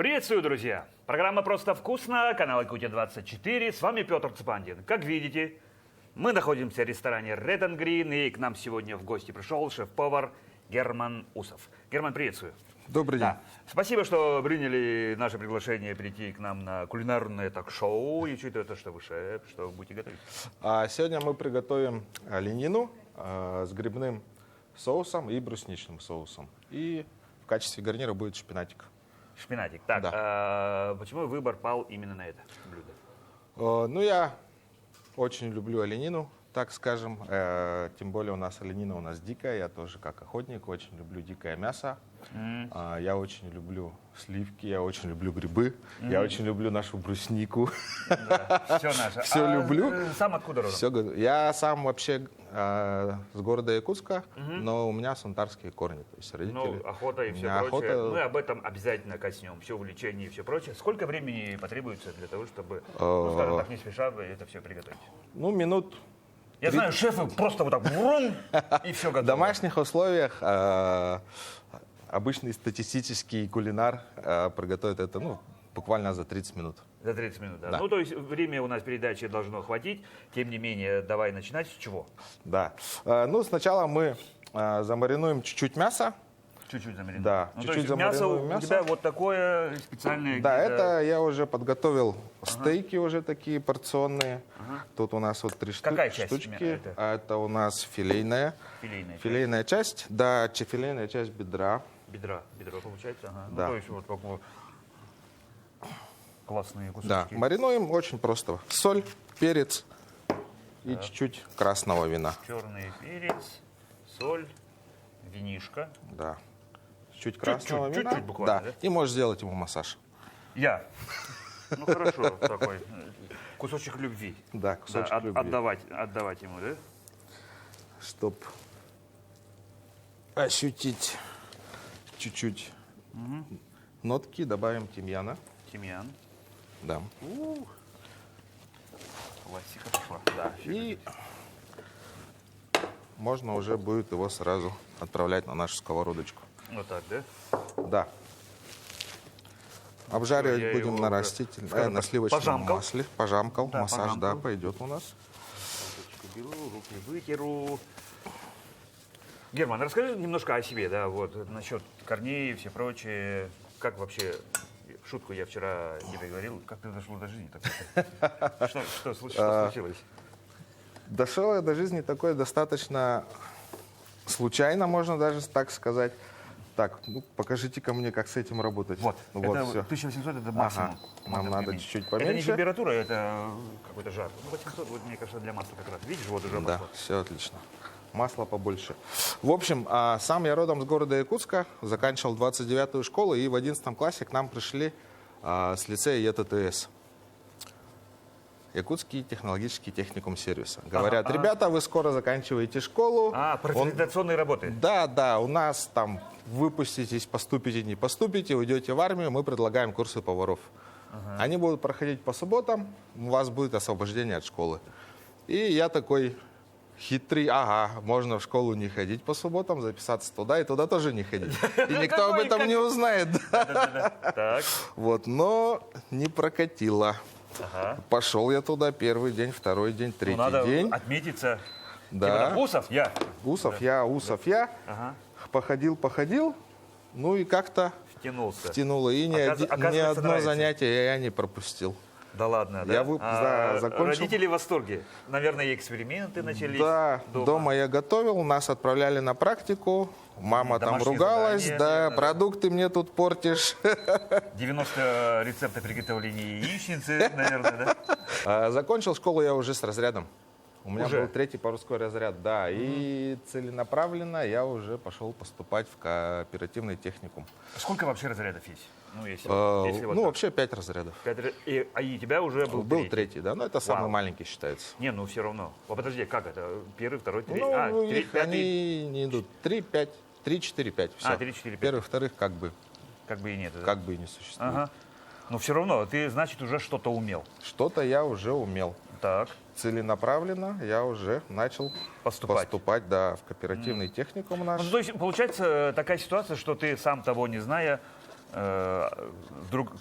Приветствую, друзья! Программа «Просто вкусно», канал Якутия-24. С вами Петр Цыпандин. Как видите, мы находимся в ресторане Red and Green, и к нам сегодня в гости пришел шеф-повар Герман Усов. Герман, приветствую. Добрый день. Да. Спасибо, что приняли наше приглашение прийти к нам на кулинарное ток-шоу. И учитывая то, что вы шеф, что вы будете готовить? Сегодня мы приготовим оленину с грибным соусом и брусничным соусом. И в качестве гарнира будет шпинатик. Шпинатик. Так, Да. почему выбор пал именно на это блюдо? Ну, я очень люблю оленину, так скажем. Тем более у нас оленина у нас дикая. Я тоже как охотник очень люблю дикое мясо. Я очень люблю сливки, я очень люблю грибы, я очень люблю нашу бруснику. Да, все наше. Все люблю. Сам откуда родом? Я сам вообще с города Якутска, но у меня сантарские корни. То есть родители. Ну, охота и У все меня прочее. охота. Мы об этом обязательно коснем. Все увлечение и все прочее. Сколько времени потребуется для того, чтобы, скажем так, не спеша это все приготовить? Ну, минут. Я знаю, шефы просто вот так врум, и все готово. В домашних условиях обычный статистический кулинар приготовит это буквально за 30 минут. За 30 минут, да. Да. Ну, то есть время у нас передачи должно хватить. Тем не менее, давай начинать с чего? Да. Сначала мы замаринуем чуть-чуть мяса. Чуть-чуть замаринуем. Да, Ну, чуть-чуть то есть мясо у замаринуем тебя вот такое специальное. Да, где-то- это я уже подготовил стейки уже такие порционные. Тут у нас вот три Какая часть штучки. это? Это у нас филейная. Филейная часть. Да, филейная часть бедра. Бедро получается. Ага. Да. Ну, то есть вот такое классные кусочки. Да, маринуем очень просто. Соль, перец и чуть-чуть красного вина. Черный перец, соль, винишко. Да. Чуть красного вина. чуть-чуть буквально, да? И можешь сделать ему массаж. Я. Ну хорошо, такой кусочек любви. Да, кусочек любви. Отдавать ему, да? Чтоб ощутить чуть-чуть нотки, добавим тимьяна. Тимьян. Да. Классика пошла. Да. И можно уже будет его сразу отправлять на нашу сковородочку. Вот так, да? Да. Обжаривать я будем его на уже, растительном, скажем на так, сливочном пожамкал. масле. Пожамкал. Да, Массаж, пожамкал. да, пойдет у нас. Ручку беру, руки вытеру. Герман, расскажи немножко о себе, да, вот, насчет корней и все прочее. Как вообще, шутку я вчера тебе говорил, как ты дошло до жизни такой? Что случилось? Дошел я до жизни такой достаточно случайно, можно даже так сказать. Так, покажите-ка мне, как с этим работать. Вот, это всё. 1800 это максимум. Ага, нам Вот, надо например. чуть-чуть Это не поменьше. температура, это какой-то жар. Ну, 800, вот, мне кажется, для масла как раз. Видишь, вот уже Да, масло. все отлично. Масла побольше. В общем, сам я родом с города Якутска, заканчивал 29-ю школу, и в 11 классе к нам пришли с лицея ЕТТС. Якутский технологический техникум сервиса. Говорят, ребята, вы скоро заканчиваете школу. Профориентационные работы. Да, у нас там выпуститесь, поступите, не поступите, уйдете в армию, мы предлагаем курсы поваров. Они будут проходить по субботам, у вас будет освобождение от школы. И я такой хитрый, можно в школу не ходить по субботам, записаться туда и туда тоже не ходить. И никто об этом не узнает. Так. Вот, но не прокатило. Пошел я туда первый день, второй день, третий Надо день. отметиться. Да. Типа, Усов, я. Усов я. Ага. Походил, ну и как-то Втянулся. втянуло. И ни Оказывается, одно нравится. занятие я не пропустил. Да ладно, да? Я закончил. Родители в восторге. Наверное, и эксперименты начались. Да, дома я готовил, нас отправляли на практику. Мама там Домашние ругалась, задания, да, наверное, продукты мне тут портишь. 90 рецептов приготовления яичницы, наверное, да? Закончил школу я уже с разрядом. У меня Уже? был 3-й по-русской разряд, да. И целенаправленно я уже пошел поступать в кооперативный техникум. Сколько вообще разрядов есть? Ну, если вот так. Вообще 5 разрядов. И у тебя уже был Третий, да, но это самый маленький считается. Не, ну все равно. Подожди, как это? Первый, второй, третий? Ну, пятый. они не идут. 3, 5, 3, 4, 5. Все. 3, 4, 5. Первых, вторых как бы и нет. Да? как бы и не существует. Ага. Но все равно, ты, значит, уже что-то умел. Что-то я уже умел. Так. Целенаправленно я уже начал Поступать. да, в кооперативный техникум наш. Ну, то есть, получается такая ситуация, что ты, сам того не зная, вдруг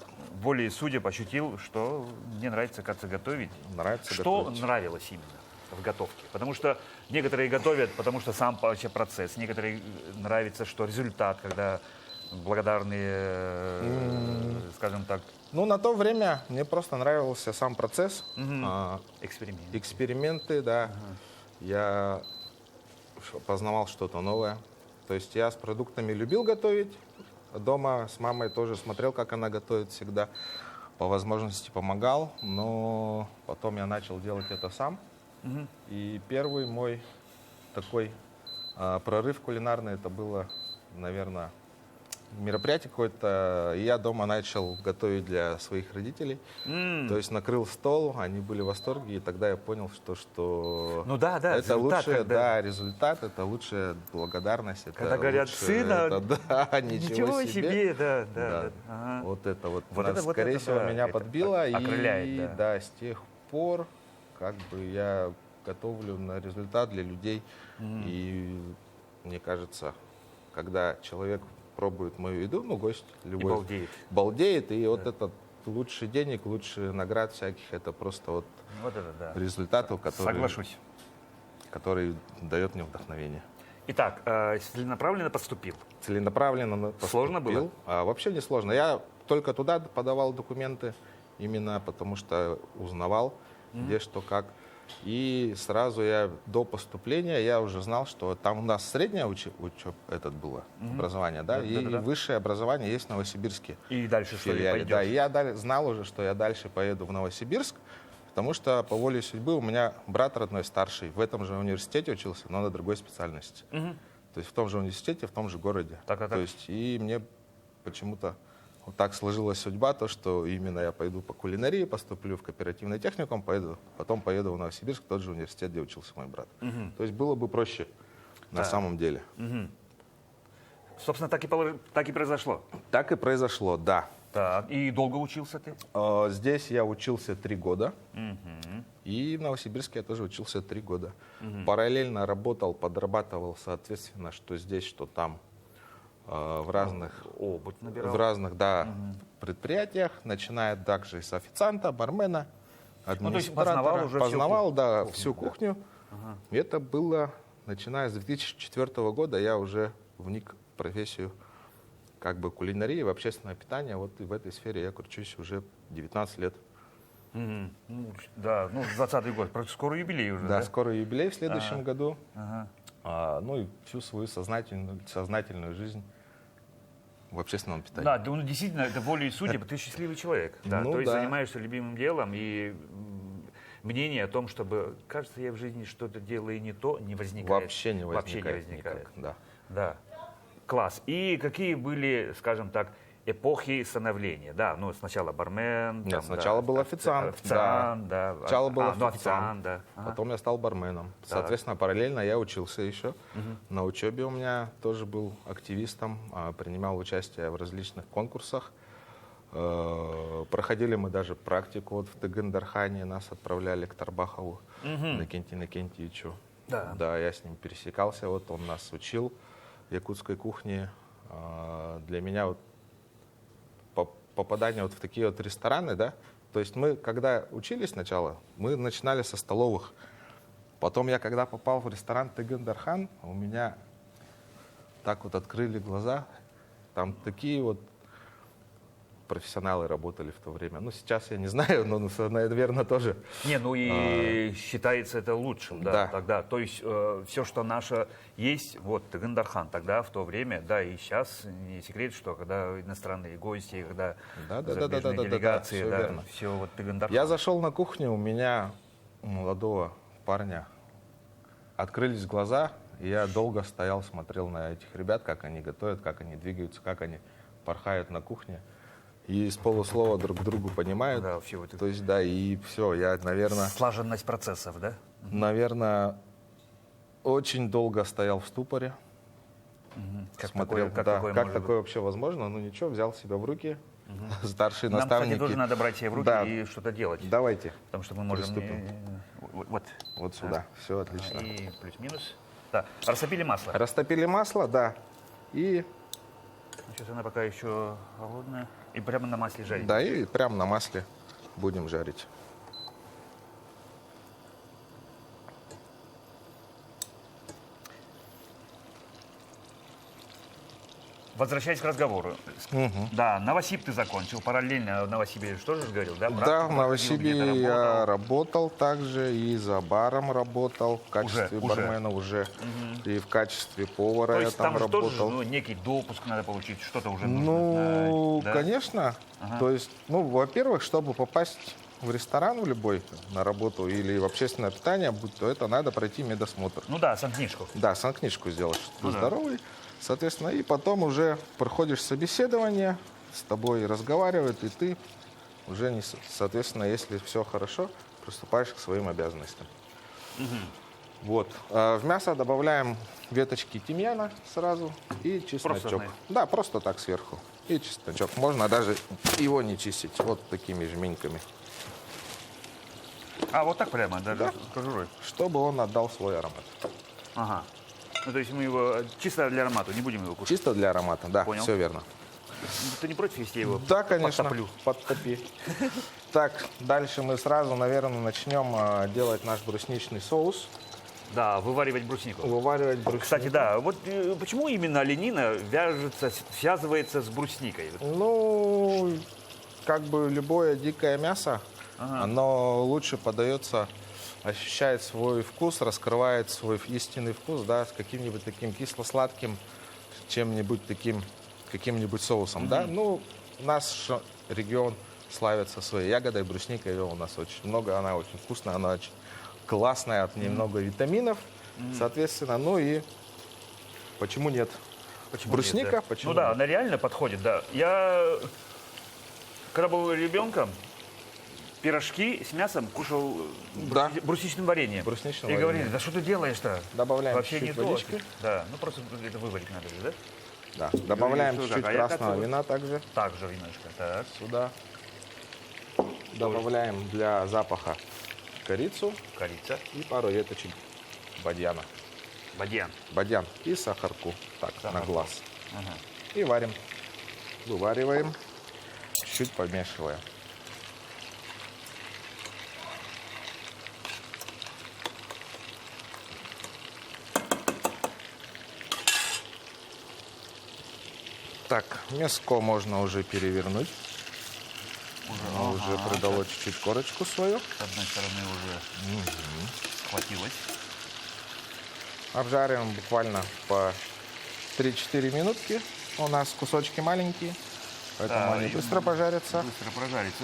волей судеб ощутил, что мне нравится, кажется, готовить. Нравится Что готовить. нравилось именно в готовке? Потому что некоторые готовят, потому что сам вообще процесс. Некоторые нравится, что результат, когда благодарные, скажем так, Ну, на то время мне просто нравился сам процесс. эксперимент. Эксперименты, да. Я познавал что-то новое. То есть я с продуктами любил готовить. Дома с мамой тоже смотрел, как она готовит всегда. По возможности помогал. Но потом я начал делать это сам. И первый мой такой прорыв кулинарный, это было, наверное, мероприятие какое-то. И я дома начал готовить для своих родителей. То есть накрыл стол, они были в восторге. И тогда я понял, что Ну да, да, это результат, лучшее, когда- да, результат, это лучшая благодарность. Это Когда говорят, лучшее, сына, это, да, Ничего себе, да, да. Да. да. Ага. Вот это вот, Вот нас, это- вот скорее это, всего, да, меня это подбило. окрыляет, И да. да, с тех пор как бы я готовлю на результат для людей. И мне кажется, когда человек пробует мою еду, ну, гость любой, балдеет. балдеет, и вот этот лучший денег, лучший наград всяких, это просто вот Вот это да. результаты, Соглашусь. который дает мне вдохновение. Итак, целенаправленно поступил. Целенаправленно Сложно было? поступил. Вообще не сложно. Я только туда подавал документы, именно потому что узнавал, где что как. И сразу я до поступления я уже знал, что там у нас среднее этот было образование, да, и Да-да-да. высшее образование есть в Новосибирске. И дальше в что ли филиале. пойдешь? Да, и я знал уже, что я дальше поеду в Новосибирск, потому что по воле судьбы у меня брат родной старший в этом же университете учился, но на другой специальности. То есть в том же университете, в том же городе. Так. То есть и мне почему-то вот так сложилась судьба, то, что именно я пойду по кулинарии, поступлю в кооперативный техникум, потом поеду в Новосибирск, в тот же университет, где учился мой брат. То есть было бы проще на Да. самом деле. Собственно, так и произошло. Так и произошло, да. Так. И долго учился ты? Здесь я учился 3 года. И в Новосибирске я тоже учился 3 года. Параллельно работал, подрабатывал, соответственно, что здесь, что там, в разных, Опыт набирал. предприятиях, начиная также и с официанта, бармена, Ну, то есть администратора. познавал уже всю Познавал, да, кухню, всю да. кухню. И это было, начиная с 2004 года, я уже вник в профессию как бы кулинарии, в общественное питание. Вот и в этой сфере я кручусь уже 19 лет. Ну, да, 20-й год. Скоро юбилей уже, Да, да? скоро юбилей в следующем году. Ага. Ну и всю свою сознательную жизнь в общественном питании. Да, ну, действительно, это волей судеб, ты счастливый человек. Да, Ну то есть да. занимаешься любимым делом, и мнение о том, чтобы, кажется, я в жизни что-то делаю не то, не возникает. Вообще не возникает. Вообще не возникает. Никак, да. Да. Класс. И какие были, скажем так, эпохи становления? Да, ну сначала бармен. Нет, там, сначала да, был официант. Официант, да. Сначала был ну, официант, официант, да. Ага. Потом я стал барменом. Соответственно, параллельно я учился еще. На учебе у меня тоже был активистом, принимал участие в различных конкурсах. Проходили мы даже практику вот в Тыгын-Дархане, нас отправляли к Тарбахову, Иннокентию Иннокентьевичу. Да. Да, я с ним пересекался, вот он нас учил якутской кухне. Для меня вот попадание вот в такие вот рестораны, да, то есть мы, когда учились сначала, мы начинали со столовых. Потом я, когда попал в ресторан Тыгын-Дархан, у меня так вот открыли глаза. Там такие вот профессионалы работали в то время. Ну, сейчас я не знаю, но, наверное, тоже. Не, ну и считается это лучшим, да, Да. тогда. То есть все, что наше есть, вот Тыгын-Дархан тогда, в то время, да, и сейчас не секрет, что когда иностранные гости, когда зарубежные делегации, всё да, верно. все вот Тыгын-Дархан. Я зашел на кухню, у меня, у молодого парня, открылись глаза, и я долго стоял, смотрел на этих ребят, как они готовят, как они двигаются, как они порхают на кухне. И с полуслова друг к другу понимают. Да, вообще вот То есть, да, и все, я, слаженность процессов, да? наверное, очень долго стоял в ступоре. Как Смотрел, такое, да, такое как может такое вообще возможно. Ну ничего, взял себя в руки. Старшие Нам, наставники. кстати, тоже надо брать себя в руки Да. и что-то делать. Давайте, Потому что мы можем... Приступим. Вот. вот сюда. Все отлично. И плюс-минус. Да. Растопили масло. Растопили масло, да. И Сейчас она пока еще холодная. И прямо на масле жарить. Да, и прямо на масле будем жарить. Возвращаясь к разговору. Да, Новосиб ты закончил. Параллельно в Новосибе что же говорил, да? Да, в Практику Новосибе проходил, где-то я работал. работал также, и за баром работал в качестве Уже. бармена уже, и в качестве повара То я есть там там же тоже работал. ну, некий допуск надо получить, что-то уже нужно Ну, знать. Да? конечно. То есть, ну, во-первых, чтобы попасть в ресторан в любой на работу или в общественное питание, будь то это, надо пройти медосмотр. Ну да, санкнижку. Да, санкнижку сделать, что ты Ну да. здоровый. Соответственно, и потом уже проходишь собеседование, с тобой разговаривают, и ты уже, не, соответственно, если все хорошо, приступаешь к своим обязанностям. Вот. В мясо добавляем веточки тимьяна сразу и чесночок. знаешь? Да, просто так сверху. И чесночок. Можно даже его не чистить, вот такими жменьками, А, вот так прямо, даже Да. с кожурой. чтобы он отдал свой аромат. Ага. Ну, то есть мы его чисто для аромата, не будем его кушать. Чисто для аромата, да, Понял. все верно. Ты не против, если я его Да, конечно, подтоплю? подтопи. Так, дальше мы сразу, наверное, начнем делать наш брусничный соус. Да, вываривать бруснику. Вываривать бруснику. Кстати, да, вот почему именно оленина связывается с брусникой? Ну, как бы любое дикое мясо, оно лучше подается, ощущает свой вкус, раскрывает свой истинный вкус, да, с каким-нибудь таким кисло-сладким, чем-нибудь таким, каким-нибудь соусом, да. Ну, наш регион славится своей ягодой, брусникой, ее у нас очень много, она очень вкусная, она очень классная, от нее много витаминов, соответственно, ну и почему нет? Почему Брусника, нет, да? почему Ну да, нет? она реально подходит, да. Я, когда был ребенком, пирожки с мясом кушал Да. брусничным вареньем. Брусничным И говорили, вареньем. да что ты делаешь-то? Добавляем Вообще не чуть-чуть то. водички. Да, ну просто это выварить надо же, да? Да. Добавляем что чуть-чуть так, а я красного как-то вина также Так же немножко. Так, сюда. Добавляем для запаха корицу корица, и пару веточек бадьяна. бадьян. Бадьян и сахарку, так, на Сахарку. глаз. Ага. И варим. Вывариваем, чуть помешивая. Так, мяско можно уже перевернуть. Оно уже придало чуть-чуть корочку свою. С одной стороны уже схватилось. Обжариваем буквально по 3-4 минутки. У нас кусочки маленькие, поэтому Да, они и быстро пожарятся. Быстро прожарится.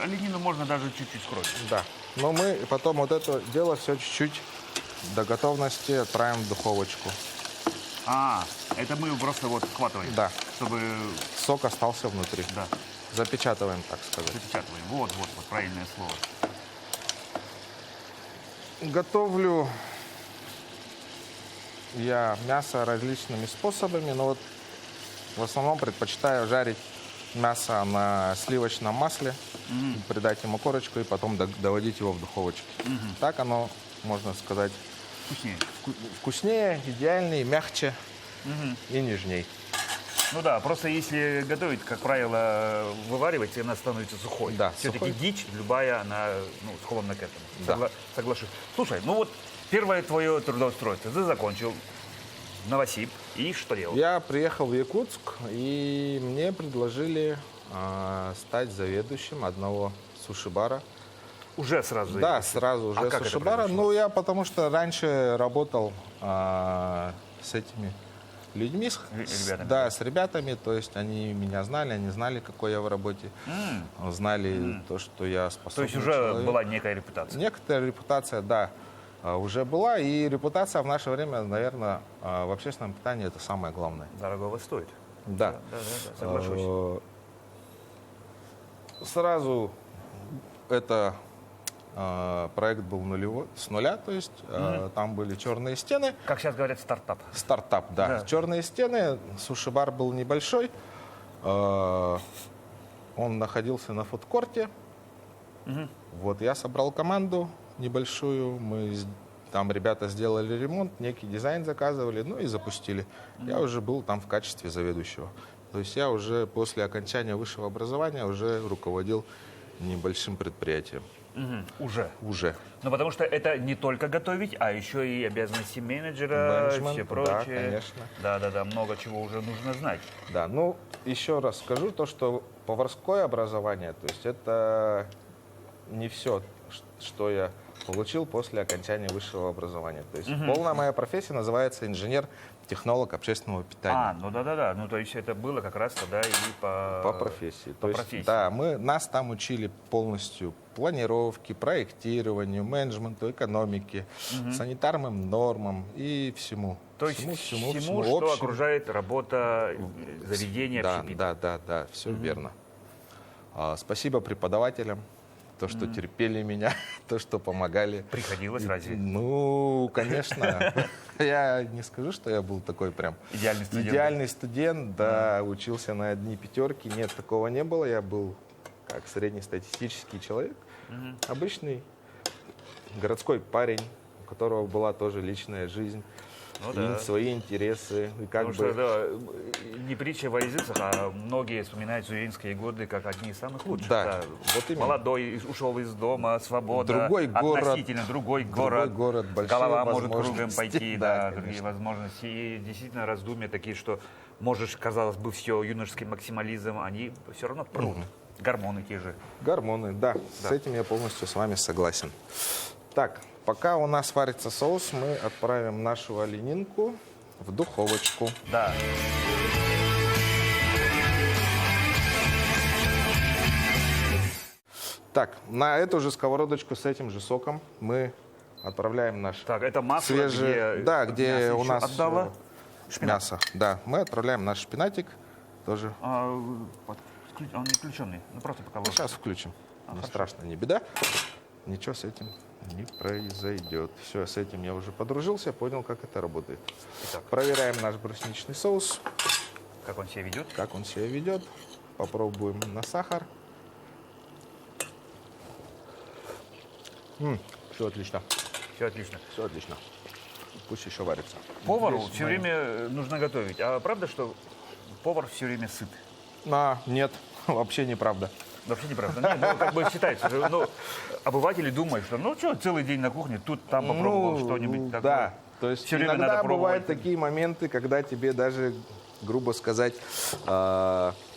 Оленину можно даже чуть-чуть скроить. Да. Но мы потом вот это дело все чуть-чуть до готовности отправим в духовочку. А, это мы просто вот вхватываем. Да. Чтобы, Сок остался внутри. да, Запечатываем, так сказать. запечатываем. Вот, правильное слово. Готовлю я мясо различными способами, но вот в основном предпочитаю жарить мясо на сливочном масле, придать ему корочку и потом доводить его в духовочке. Так оно, можно сказать, Вкуснее. вкуснее, идеальнее, мягче и нежней. Ну да, просто если готовить, как правило, вываривать, она становится сухой. Да, Все-таки сухой. дичь, любая, она склонна к этому. Да. Соглашусь. Слушай, ну вот первое твое трудоустройство. Ты закончил Новосиб. И что делал? Я приехал в Якутск, и мне предложили стать заведующим одного суши-бара. Уже сразу. Да, сразу уже как это суши-бара. произошло? Ну, я потому что раньше работал с этими людьми, Ребятами, да, да. с ребятами, то есть они меня знали, они знали, какой я в работе, знали то, что я То способный есть уже человек. была некая репутация. Некоторая репутация, да, уже была, и репутация в наше время, наверное, в общественном питании это самое главное. Дорогого стоит. Да. Да, соглашусь. Сразу это проект был с нуля, то есть там были черные стены. Как сейчас говорят, стартап. Стартап, да. Да. Черные стены, суши-бар был небольшой. Он находился на фудкорте. Вот я собрал команду небольшую, мы Там ребята сделали ремонт, некий дизайн заказывали, ну и запустили. Я уже был там в качестве заведующего. То есть я уже после окончания высшего образования уже руководил небольшим предприятием. Уже. Уже. Ну, потому что это не только готовить, а еще и обязанности менеджера, Менеджмент, все да, прочее. конечно. Да, много чего уже нужно знать. Да, ну еще раз скажу то, что поварское образование, то есть это не все, что я получил после окончания высшего образования. То есть полная моя профессия называется инженер-технолог общественного питания. Ну да. Ну, то есть это было как раз тогда и По профессии. По То есть, профессии. да, нас там учили полностью планировке, проектированию, менеджменту, экономике, санитарным нормам и всему. То есть всему, что общему. окружает работа заведения Да, общепита. да, все верно. Спасибо преподавателям, то, что терпели меня, то, что помогали. Приходилось разве? Ну, конечно. Я не скажу, что я был такой прям Идеальный студент. идеальный студент, да, учился на одни пятерки. Нет, такого не было. Я был как среднестатистический человек, обычный городской парень, у которого была тоже личная жизнь, Ну и да. свои интересы. И как Потому что, да, не притча во языцах, а многие вспоминают студенческие годы как одни из самых лучших. Да, вот именно. Молодой, ушел из дома, свобода, Другой город, относительно другой город, большие голова может кругом возможности. пойти, Да, другие конечно. возможности. И действительно раздумья такие, что можешь, казалось бы, все, юношеский максимализм, они все равно прут. Гормоны те же. Гормоны, да, с этим я полностью с вами согласен. Так, пока у нас варится соус, мы отправим нашу оленинку в духовочку. Да. Так, на эту же сковородочку с этим же соком мы отправляем наш Так, это масло, свежее, где, да, где мясо у еще нас отдало. мясо. Да, мы отправляем наш шпинатик тоже. Он не включенный, ну просто пока ложка. Сейчас включим. Не страшно, не беда. Ничего с этим не произойдет. Все, с этим я уже подружился, понял, как это работает. Итак. Проверяем наш брусничный соус, Как он себя ведет? как он себя ведет. Попробуем на сахар. Все отлично. Все отлично. Все отлично. Пусть еще варится. Повару Здесь все мы- время нужно готовить. А правда, что повар все время сыт? Нет, вообще неправда. Вообще неправда. Нет, ну, как бы считается. Ну, обыватели думают, что ну что, целый день на кухне, тут, там попробовал что-нибудь такое. Да, то есть Всё время иногда надо бывают пробовать. такие моменты, когда тебе даже, грубо сказать,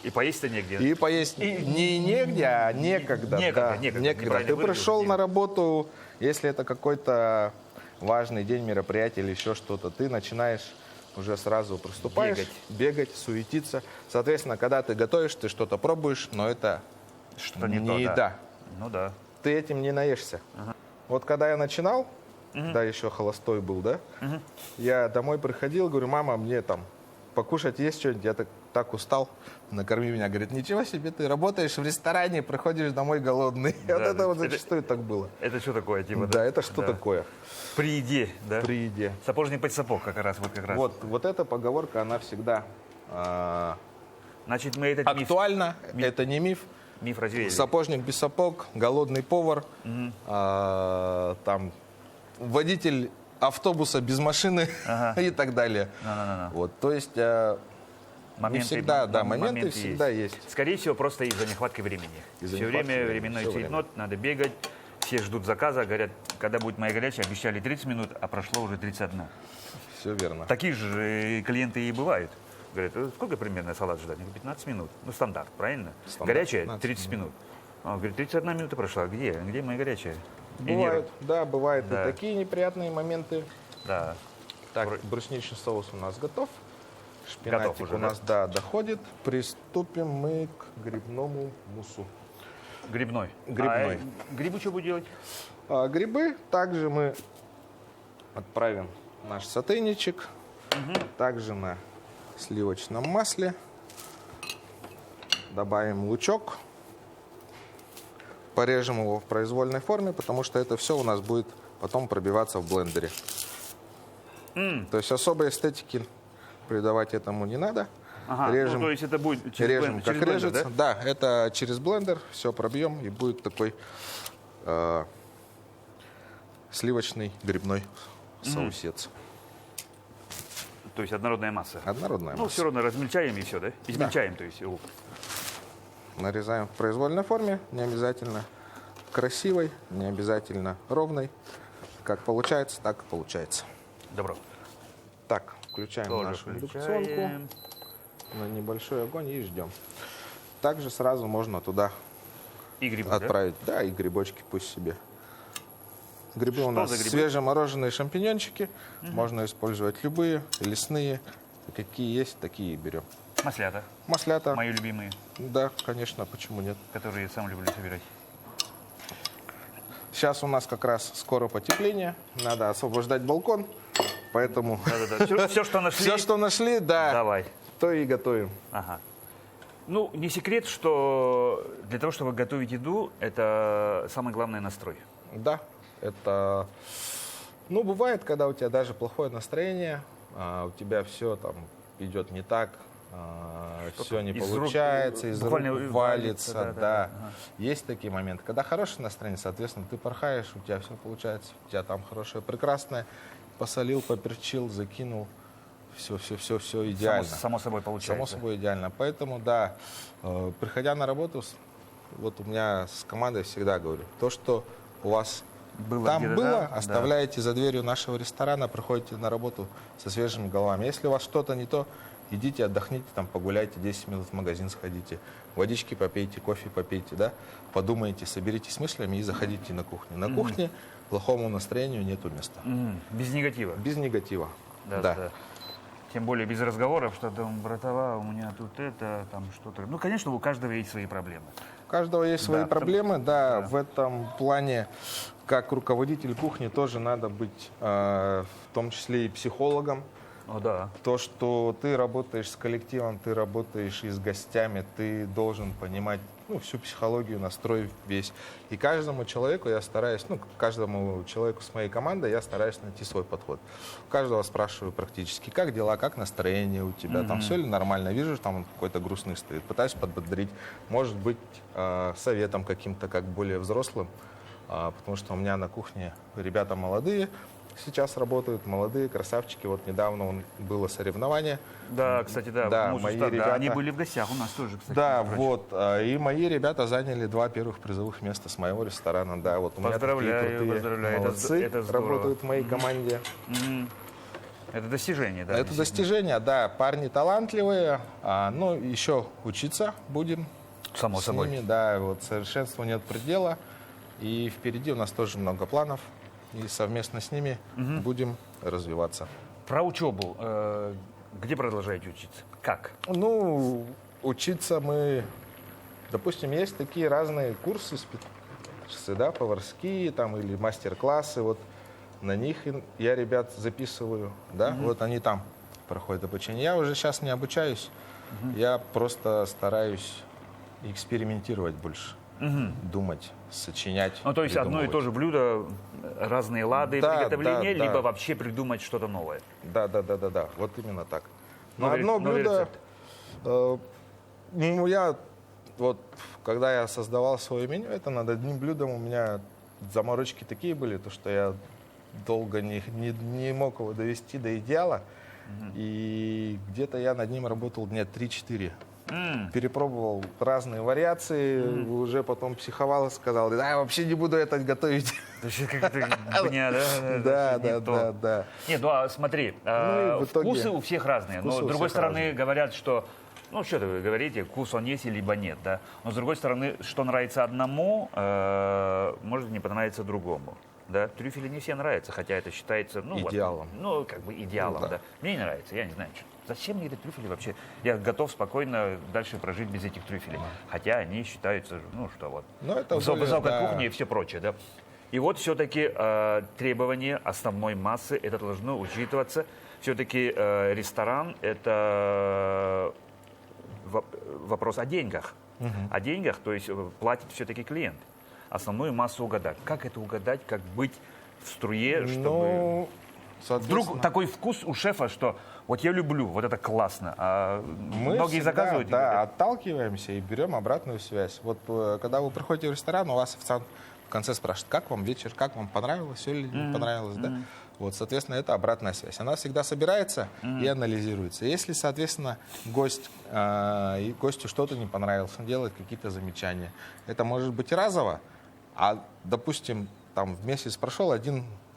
И поесть-то негде. и поесть не негде, а некогда. Некогда, да, некогда, неправильно Ты выразился, пришел Дим. на работу, если это какой-то важный день мероприятия или еще что-то, ты начинаешь уже сразу приступаешь, бегать, суетиться. Соответственно, когда ты готовишь, ты что-то пробуешь, но это Что не, не то, еда. да. Ну да. Ты этим не наешься. Вот когда я начинал, да, еще холостой был, да, я домой приходил, говорю, мама, мне там покушать есть что-нибудь, я так устал, накорми меня. Говорит, ничего себе, ты работаешь в ресторане, приходишь домой голодный. Да, Вот это вот это- зачастую так было. Это что такое, типа? Да, это что Да. такое При еде, да? при еде? Сапожник под сапог как раз. Вот эта поговорка, она всегда Значит, мы этот актуальна, это не миф. миф развеяли. Сапожник без сапог, голодный повар, там водитель автобуса без машины и так далее. Вот, то есть не всегда, да, моменты всегда есть. Скорее всего, просто из-за нехватки времени. Из-за Все нехватки время времени, временной всё цейтнот, надо бегать. Все ждут заказа, говорят, когда будет моя горячая, обещали 30 минут, а прошло уже 31. Все верно. Такие же клиенты и бывают. Говорят, сколько примерно салат ждать? Я говорю, 15 минут. Ну, стандарт, правильно? Стандарт, Горячая 15 30 минут. Он говорит, 31 минута прошла. Где? Где моя горячая? И Бывают, нервы. да, бывают Да. и такие неприятные моменты. Да. Так, брусничный соус у нас готов. Шпинатик Готов уже, у нас, да, доходит. Приступим мы к грибному муссу. Грибной. Грибной. А грибы что будет делать? А грибы также мы отправим в наш сотейничек. Также на сливочном масле. Добавим лучок. Порежем его в произвольной форме, потому что это все у нас будет потом пробиваться в блендере. То есть особой эстетики придавать этому не надо. Ага, Режем, ну, то есть это будет через режем блендер, как через блендер, режется. Да? Это через блендер все пробьем и будет такой сливочный грибной соусец. То есть однородная масса. Однородная Ну, масса. все равно размельчаем и все, да? Измельчаем, то есть лук. Нарезаем в произвольной форме, не обязательно красивой, не обязательно ровной. Как получается, так и получается. Добро. Так, включаем Тоже нашу включаем. индукционку на небольшой огонь и ждем. Также сразу можно туда И грибы, отправить. Да, и грибочки пусть себе. Грибы Что у нас за грибы? свежемороженые шампиньончики. Можно использовать любые, лесные. Какие есть, такие и берем. да? Маслята. Маслята. Мои любимые, Да, конечно, почему нет. которые я сам люблю собирать. Сейчас у нас как раз скоро потепление. Надо освобождать балкон. Поэтому Да-да-да. Все, что нашли, все, что нашли, да, давай. то и готовим. Ага. Ну, не секрет, что для того, чтобы готовить еду, это самый главный настрой. Да, это... Ну, бывает, когда у тебя даже плохое настроение, у тебя все там идет не так, все не из рук, получается, из рук буквально валится, валится, да. да-да-да. Ага. Есть такие моменты. Когда хорошее настроение, соответственно, ты порхаешь, у тебя все получается, у тебя там хорошее, прекрасное, посолил, поперчил, закинул, все идеально. Само собой получается. Само собой идеально. Поэтому, да, приходя на работу, вот у меня с командой всегда говорю, то, что у вас Было там где-то, было, да? оставляете за дверью нашего ресторана, приходите на работу со свежими головами. Если у вас что-то не то, идите, отдохните, там, погуляйте, 10 минут в магазин сходите, водички попейте, кофе попейте, да, подумайте, соберитесь с мыслями и заходите на кухню. На кухне плохому настроению нету места. Без негатива. Без негатива. Да. Тем более без разговоров, что там, братова, у меня тут это, там что-то. Ну, конечно, у каждого есть свои проблемы. У каждого есть свои Да, проблемы, да, в этом плане, как руководитель кухни, тоже надо быть, в том числе и психологом. О, да. То, что ты работаешь с коллективом, ты работаешь и с гостями, ты должен понимать всю психологию, настрой весь. И каждому человеку я стараюсь, каждому человеку с моей командой я стараюсь найти свой подход. У каждого спрашиваю практически, как дела, как настроение у тебя, там все ли нормально, вижу, там он какой-то грустный стоит, пытаюсь подбодрить, может быть, советом каким-то, как более взрослым, потому что у меня на кухне ребята молодые, сейчас работают молодые красавчики. Вот недавно было соревнование. Да, кстати, да. Да, вот мои да, ребята... они были в гостях у нас тоже, кстати. Да, между прочим. вот. И мои ребята заняли 2 первых призовых места с моего ресторана. Да, вот у меня такие крутые поздравляю. молодцы Это здорово. работают в моей команде. Это достижение, да. Это достижение, да. Парни талантливые. Еще учиться будем. Само с собой. ними, да, вот совершенству нет предела. И впереди у нас тоже много планов. И совместно с ними будем развиваться. Про учебу. Где продолжаете учиться? Как? Учиться мы... Допустим, есть такие разные курсы, да, поварские там, или мастер-классы. Вот на них я ребят записываю, да, вот они там проходят обучение. Я уже сейчас не обучаюсь, я просто стараюсь экспериментировать больше. Думать, сочинять. Ну, то есть одно и то же блюдо, разные лады приготовления, да. либо вообще придумать что-то новое. Да. Вот именно так. Но Новый- одно новый блюдо... рецепт. Я вот, когда я создавал свое меню, это над одним блюдом у меня заморочки такие были, то что я долго не мог его довести до идеала. И где-то я над ним работал дня 3-4. Перепробовал разные вариации, уже потом психовал и сказал, да, я вообще не буду это готовить. Вообще как-то дня, да? Да. Нет, смотри, и в итоге вкусы у всех разные. вкусы Но у с другой всех стороны разные. говорят, что, что вы говорите, вкус он есть, либо нет, да? Но с другой стороны, что нравится одному, может не понравиться другому. Да? Трюфели не все нравятся, хотя это считается Идеалом. Идеалом, Да. да. Мне не нравится, я не знаю, зачем мне эти трюфели вообще. Я готов спокойно дальше прожить без этих трюфелей. Хотя они считаются, что вот. Это Высокая более, кухня и все прочее, да. И вот все-таки требования основной массы, это должно учитываться. Все-таки ресторан – это вопрос о деньгах. О деньгах, то есть платит все-таки клиент. Основную массу угадать. Как это угадать, как быть в струе, чтобы... Вдруг такой вкус у шефа, что вот я люблю, вот это классно. А Мы многие всегда, заказывают. отталкиваемся и берем обратную связь. Вот когда вы приходите в ресторан, у вас официант конце спрашивают, как вам вечер, как вам понравилось, все или не понравилось, да? Вот, соответственно, это обратная связь. Она всегда собирается и анализируется. Если, соответственно, гостю что-то не понравилось, он делает какие-то замечания. Это может быть и разово, а, допустим, там в месяц прошел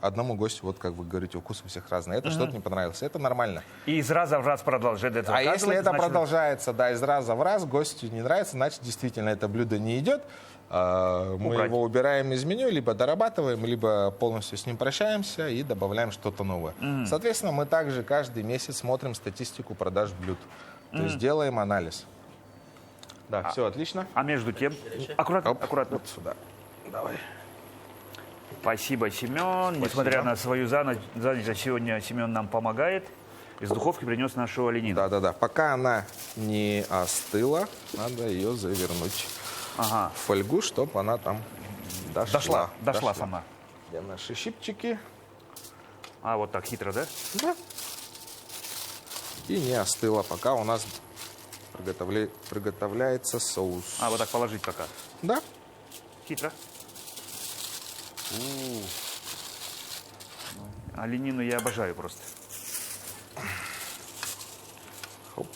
одному гостю, вот как вы говорите, вкус у всех разный. Это что-то не понравилось, это нормально. И из раза в раз продолжает это. А если это значит, продолжается, да, из раза в раз, гостю не нравится, значит, действительно, это блюдо не идет. Мы Убрать. его убираем из меню, либо дорабатываем, либо полностью с ним прощаемся и добавляем что-то новое. Соответственно, мы также каждый месяц смотрим статистику продаж блюд. То есть делаем анализ. Да, все отлично. А между тем, аккуратно, Оп, аккуратно. вот сюда. Давай. Спасибо, Семен. Несмотря на свою занятость, сегодня Семен нам помогает. Из духовки принес нашу оленину. Да-да-да. Пока она не остыла, надо ее завернуть Ага. в фольгу, чтобы она там дошла. Дошла сама. Где наши щипчики? А, вот так хитро, да? Да. И не остыла, пока у нас приготовляется соус. А, вот так положить пока. Да. Хитро. Оленину я обожаю просто. Хоп.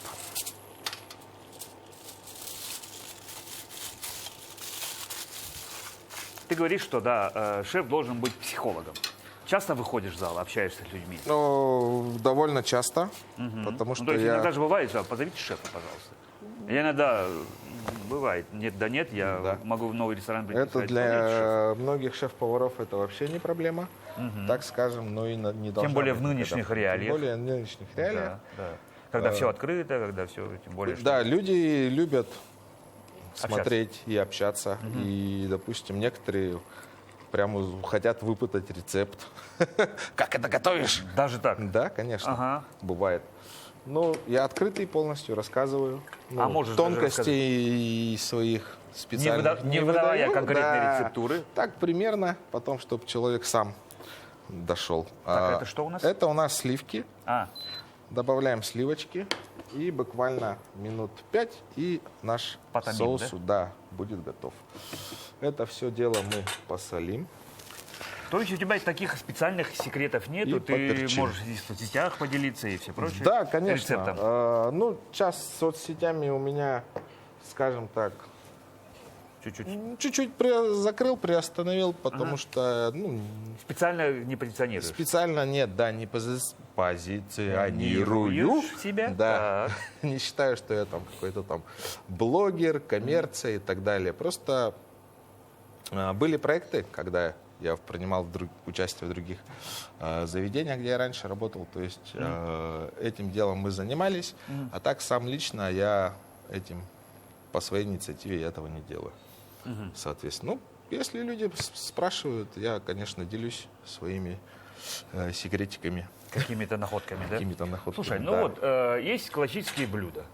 Ты говоришь, что да, шеф должен быть психологом. Часто выходишь в зал, общаешься с людьми? Ну, довольно часто, потому Ну, что то есть я... иногда же бывает, что позовите шефа, пожалуйста. Я иногда бывает, нет, да нет, я Да. могу в новый ресторан прийти. Это сказать, «Позовите шефа». для многих шеф-поваров это вообще не проблема, так скажем, но и не должна Тем более быть в нынешних никогда. реалиях. Тем более в нынешних реалиях. Да, да. Когда все открыто, когда все, тем более, что... Да, люди любят смотреть и общаться. И, допустим, некоторые прямо хотят выпытать рецепт. Как это готовишь? Даже так? Да, конечно, Ага. бывает. Ну, я открытый полностью рассказываю. Ну, А можешь даже тонкостей своих специальных Не выдавая выдаю, конкретные да. рецептуры. Так примерно, потом, чтобы человек сам дошел. Так, это что у нас? Это у нас сливки. А, Добавляем сливочки и буквально минут 5, и наш Потомим, соус да, будет готов. Это все дело мы посолим. то есть у тебя таких специальных секретов нету, И ты поперчим. можешь и в соцсетях поделиться и все прочее? Да, конечно. Рецептом. Ну, сейчас с соцсетями у меня, скажем так, Чуть-чуть. чуть-чуть закрыл, приостановил, потому что ну, Специально не позиционируешь? специально нет, да, не позиционирую Позиционируешь себя? Да. Так. Не считаю, что я там какой-то там блогер, коммерция и так далее. Просто были проекты, когда я принимал участие в других заведениях, где я раньше работал. То есть этим делом мы занимались. А так сам лично я этим по своей инициативе этого не делаю. Соответственно, ну, если люди спрашивают, я, конечно, делюсь своими секретиками, Какими-то находками, да? какими-то находками. Слушай, ну да. вот, есть классические блюда.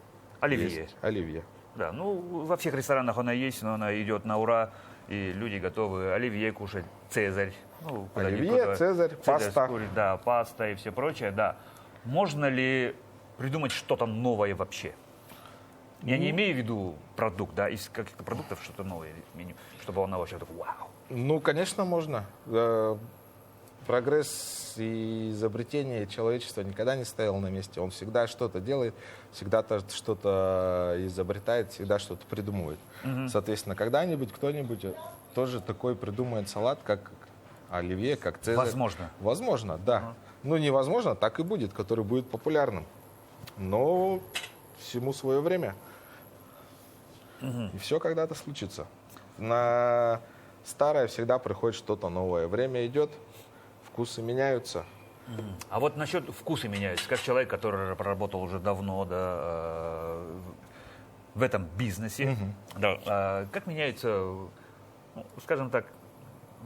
Оливье. Есть оливье. Да, ну, во всех ресторанах она есть, но она идет на ура, и люди готовы оливье кушать, цезарь. Ну, куда ни Оливье, куда. цезарь, с паста. курицей, да, паста и все прочее, да. Можно ли придумать что-то новое вообще? Я не имею в виду продукт, да, из каких-то продуктов что-то новое в меню, чтобы он вообще такой вау. Ну, конечно, можно. Прогресс и изобретение человечества никогда не стоял на месте. Он всегда что-то делает, всегда что-то изобретает, всегда что-то придумывает. Соответственно, когда-нибудь кто-нибудь тоже такой придумает салат, как оливье, как цезарь. Возможно. Возможно, да. Ну, невозможно, так и будет, который будет популярным. Но всему свое время. И все когда-то случится. На старое всегда приходит что-то новое. Время идет, вкусы меняются. А вот насчет вкуса меняются. Как человек, который проработал уже давно, да, в этом бизнесе, да, как меняется, ну, скажем так,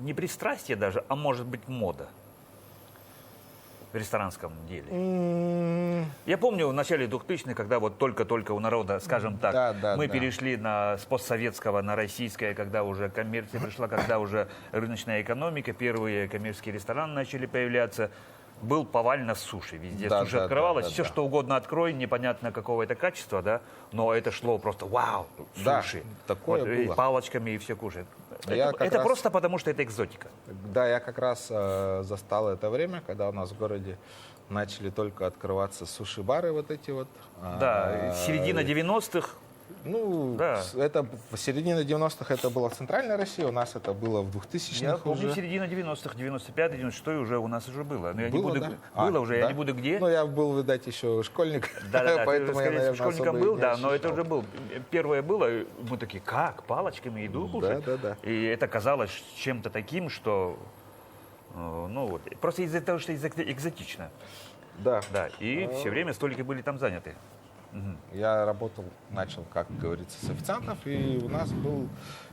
не пристрастие даже, а может быть мода в ресторанском деле? Я помню в начале 2000-х, когда вот только-только у народа, скажем так, мы перешли с постсоветского на российское, когда уже коммерция пришла, когда уже рыночная экономика, первые коммерческие рестораны начали появляться. был повально суши. Везде Да, суши да, открывалось. да, да, Все, да. что угодно открой, непонятно какого это качества, да, но это шло просто вау, Да, суши. такое И было. палочками и все кушают. Я Это, как это раз- просто потому, что это экзотика. Да, я как раз застал это время, когда у нас в городе начали только открываться суши-бары вот эти вот. Да, середина 90-х. Ну, Да. это в середине 90-х это было в Центральной России, у нас это было в 2000-х Я помню, уже. середина 90-х, 95-й, 96-й уже у нас уже было. Но я не Было, буду, да? было уже, я да? не буду где. Ну, я был, видать, еще школьник, Да, поэтому ты, я, скорее, наверное, школьником особо и был, не да, но это ощущал. уже был. Первое было, и мы такие, как, палочками еду кушать? Да. И это казалось чем-то таким, что, ну вот, просто из-за того, что экзотично. Да. Да, и все время столики были там заняты. Я работал, начал, как говорится, с официантов, и у нас был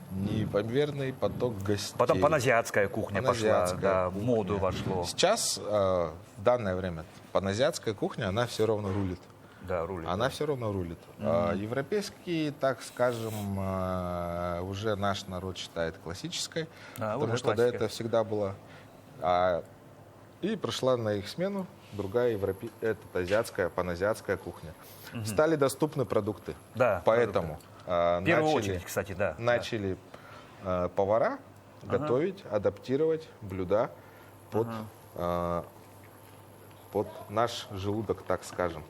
неимоверный поток гостей. Потом паназиатская кухня пошла, Паназиатская да, в кухня. моду вошло. Сейчас, в данное время, паназиатская кухня, она все равно рулит. Да, рулит. Она все равно рулит. Европейский, так скажем, уже наш народ считает классической, Да, потому уже что до классика. этого всегда было. И пришла на их смену другая азиатская, паназиатская кухня. Стали доступны продукты. Да, Поэтому В первую очередь, кстати, да. начали повара готовить, адаптировать блюда под наш желудок, так скажем.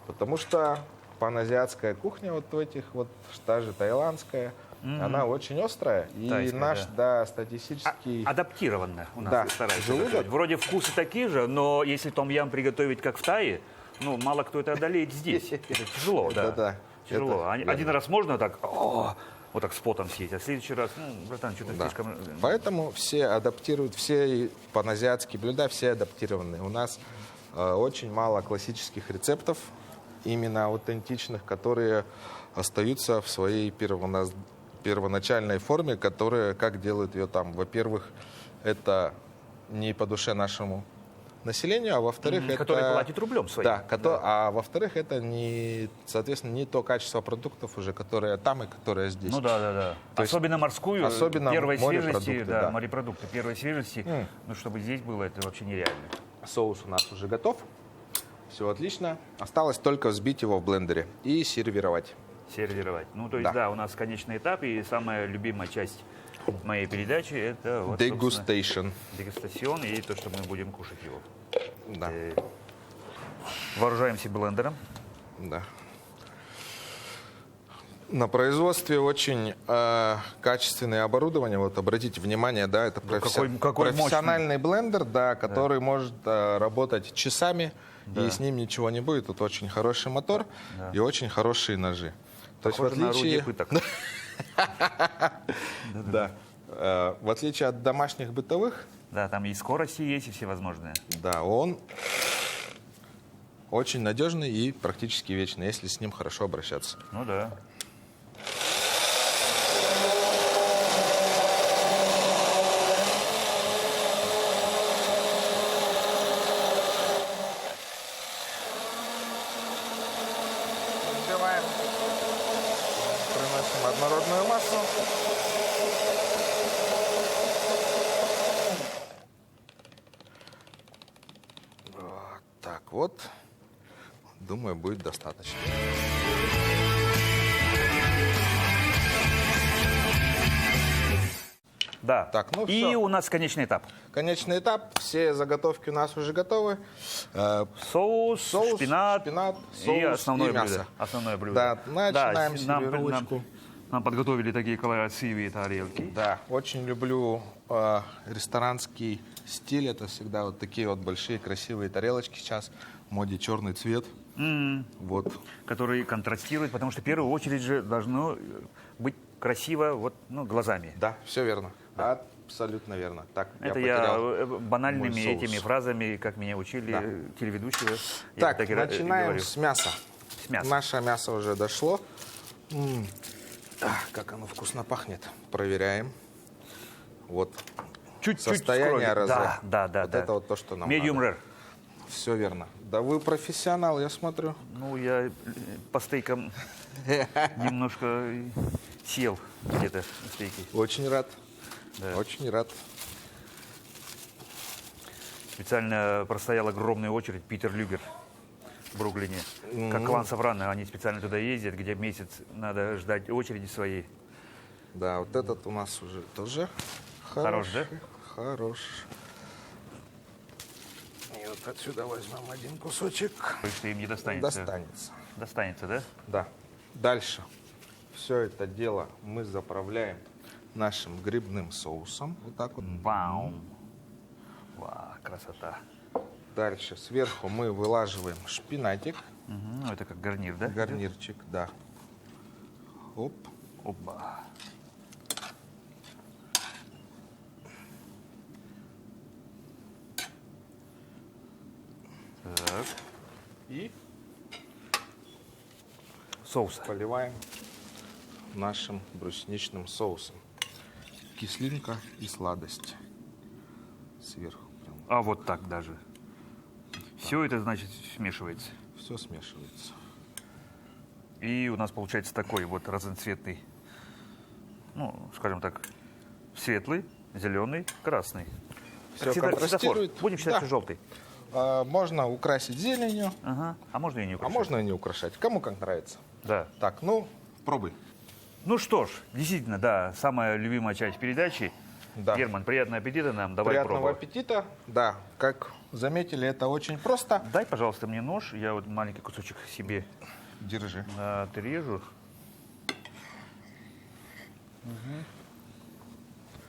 Потому что паназиатская кухня вот в этих вот, та же таиландская, она очень острая. И Тайская, наш, да. статистический... Адаптированно у нас Да, стараются желудок. готовить. Вроде вкусы такие же, но если том-ям приготовить как в Тае, ну, мало кто это одолеет здесь. Это тяжело, да. Да-да, Тяжело. это Один верно. раз можно так, вот так с потом съесть, а в следующий раз, ну, братан, что-то Да. слишком... Поэтому все адаптируют, все паназиатские блюда, все адаптированные. У нас очень мало классических рецептов, именно аутентичных, которые остаются в своей первоначальной форме, которые, как делают ее там. Во-первых, это не по душе нашему населению, а во-вторых, это... Который платит рублем своим. Да, а во-вторых, это не, соответственно, не то качество продуктов уже, которое там и которое здесь. Ну да. То есть Особенно морскую, особенно первой свежести, морепродукты, да, да. морепродукты первой свежести, ну, чтобы здесь было, это вообще нереально. Соус у нас уже готов. Все отлично. Осталось только взбить его в блендере и сервировать. Сервировать. Ну, то есть, Да. да, у нас конечный этап, и самая любимая часть моей передачи, это вот, собственно, Дегустейшн. дегустацион и то, что мы будем кушать его. Да, Вооружаемся блендером. да. На производстве очень качественное оборудование. Вот обратите внимание, да, это какой профессиональный блендер, да, который может работать часами, и с ним ничего не будет. Тут очень хороший мотор и очень хорошие ножи. То есть в Похоже на орудие отличие, пыток. да, в отличие от домашних бытовых, Да, там и скорости есть, и всевозможные. да, он очень надежный и практически вечный, если с ним хорошо обращаться. Ну да. Взбиваем, приносим однородную массу. Вот так вот. Думаю, будет достаточно. Да. Так, ну и всё. у нас конечный этап. Конечный этап. Все заготовки у нас уже готовы. Соус, Соус, шпинат, шпинат, и соус основное и блюдо. мясо. Основное блюдо. Да, начинаем нам- сервировочку. нам подготовили такие красивые тарелки. Да, очень люблю ресторанский стиль. Это всегда вот такие вот большие красивые тарелочки. Сейчас в моде черный цвет. Вот. Которые контрастируют, потому что в первую очередь же должно быть красиво вот, ну, глазами. Да, все верно. Абсолютно верно. Так, Это я я потерял банальными мой соус. этими фразами, как меня учили Да. телеведущего. я Так, и начинаем говорю. с мяса. С мяса. Наше мясо уже дошло. Как оно вкусно пахнет. Проверяем. Вот. Чуть-чуть Состояние с кровью. розе. Да. Вот это вот то, что нам Medium надо. rare. Все верно. Да вы профессионал, я смотрю. Ну, я по стейкам немножко сел где-то на стейке. Очень рад. Да. Очень рад. Специально простоял огромную очередь Питер Люгер в Бруклине. Как клан Сопрано, они специально туда ездят, где месяц надо ждать очереди своей. Да, вот этот у нас уже тоже Хорош, да? Хорош. И вот отсюда возьмем один кусочек. То есть им не достанется. Достанется. Достанется, да? Да. Дальше. Все это дело мы заправляем нашим грибным соусом. Вот так вот. Баум. Ва, красота. Дальше сверху мы вылаживаем шпинатик. Мгм, ну, это как гарнир, да? Гарнирчик, да. Оп. Опа. Так. И Соуса. поливаем нашим брусничным соусом. Кислинка и сладость. Сверху прям. А вот так даже. Все это, значит, смешивается. Все смешивается. И у нас получается такой вот разноцветный, ну, скажем так, светлый, зеленый, красный. Все Светофор. контрастирует. Будем считать, Да. что желтый. Можно украсить зеленью, Ага. А можно и не а украшать? можно и не украшать. Кому как нравится. Да. Так, ну, пробуй. Ну что ж, действительно, да, самая любимая часть передачи. Да. Герман, приятного аппетита нам. Давай Приятного пробовать. аппетита. Да, как заметили, это очень просто. Дай, пожалуйста, мне нож. Я вот маленький кусочек себе Держи. отрежу.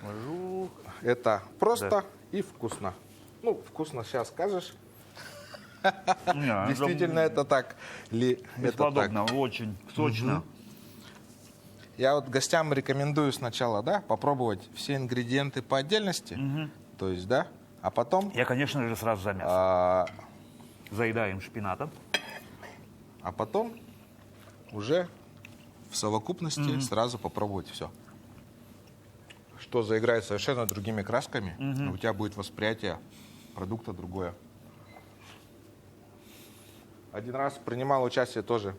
Ложу. Это просто Да. и вкусно. Ну, вкусно сейчас скажешь. Не, Действительно, это так ли? Это так. бесподобно, очень сочно. Я вот гостям рекомендую сначала, да, попробовать все ингредиенты по отдельности. То есть, да, а потом, Я, конечно же, сразу за мясо. а, Заедаем шпинатом. а потом уже в совокупности сразу попробовать все. Что заиграет совершенно другими красками, и у тебя будет восприятие продукта другое. Один раз принимал участие тоже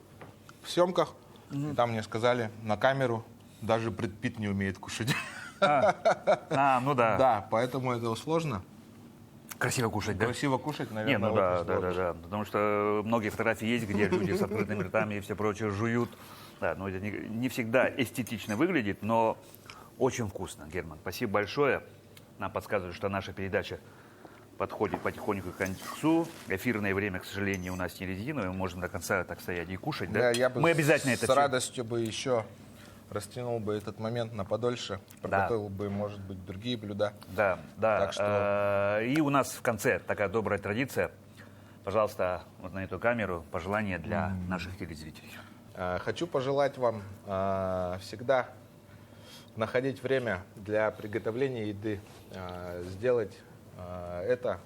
в съемках, и там мне сказали на камеру, даже Брэд Питт не умеет кушать. Ну да. Да, поэтому это сложно. Красиво кушать, да? Красиво кушать, наверное, Не, ну да, очень да, да, сложно. да. Потому что многие фотографии есть, где люди с открытыми ртами и все прочее жуют. Да, но это не всегда эстетично выглядит, но очень вкусно, Герман. Спасибо большое. Нам подсказывают, что наша передача подходит потихоньку к концу. Эфирное время, к сожалению, у нас не резиновое. Мы можем до конца так стоять и кушать, да? Да, я бы Мы обязательно это с всё- радостью бы еще растянул бы этот момент на подольше, приготовил бы, может быть, другие блюда. Да, да. Так что- И у нас в конце такая добрая традиция. Пожалуйста, вот на эту камеру пожелания для наших телезрителей. Хочу пожелать вам всегда находить время для приготовления еды, сделать это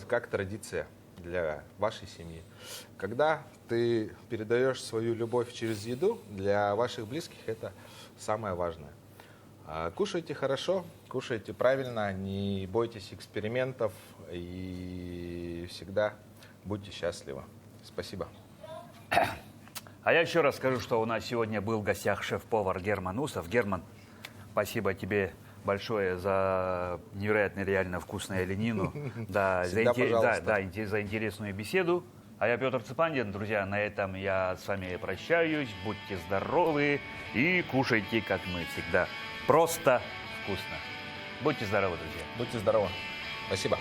как традиция для вашей семьи. Когда ты передаешь свою любовь через еду, для ваших близких это самое важное. Кушайте хорошо, кушайте правильно, не бойтесь экспериментов и всегда будьте счастливы. Спасибо. А я еще раз скажу, что у нас сегодня был в гостях шеф-повар Герман Усов. Герман, спасибо тебе большое за невероятно реально вкусную оленину. Да, Всегда пожалуйста. за интересную беседу. А я Петр Цепандин. Друзья, на этом я с вами прощаюсь. Будьте здоровы и кушайте, как мы всегда. Просто вкусно. Будьте здоровы, друзья. Будьте здоровы. Спасибо.